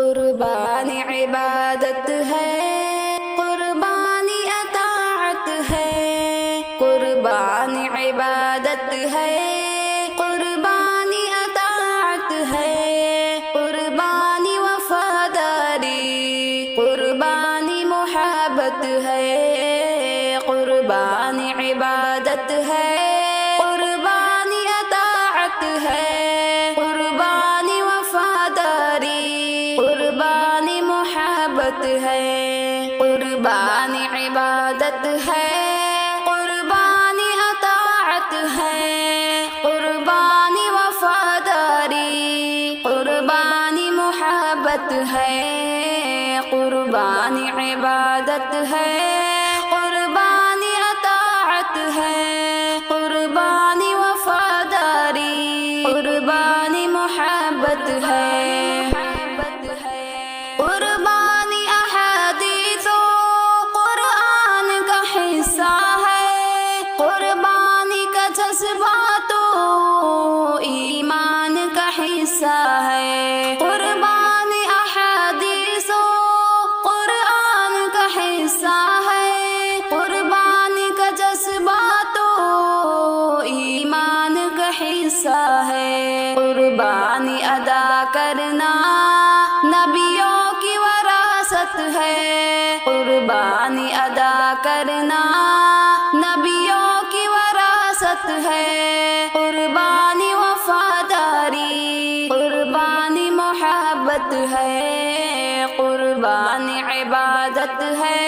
قربانی عبادت ہے، قربانی اطاعت ہے، قربانی عبادت ہے، قربانی اطاعت ہے، قربانی وفاداری، قربانی محبت ہے، قربانی عبادت ہے، قربانی اطاعت ہے، قربانی وفاداری، قربانی محبت ہے، قربانی عبادت ہے، قربانی اطاعت ہے، قربانی وفاداری، قربانی محبت ہے، قربانی عبادت ہے، قربانی اطاعت ہے، قربانی وفاداری، قربانی محبت ہے، قربانی احادیث و قرآن کا حصہ ہے، قربانی کا جذبہ تو ایمان کا حصہ ہے، قربانی احادیث و قرآن کا حصہ ہے، قربانی کا جذبہ تو ایمان کا حصہ ہے، قربانی ادا کرنا نبیوں کی وراثت ہے، قربانی ادا کرنا نبیوں کی وراثت ہے، قربانی وفاداری، قربانی محبت ہے، قربانی عبادت ہے،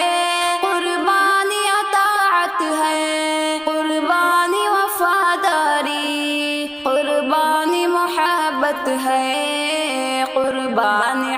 قربانی اطاعت ہے، قربانی وفاداری، قربانی محبت ہے، قربانی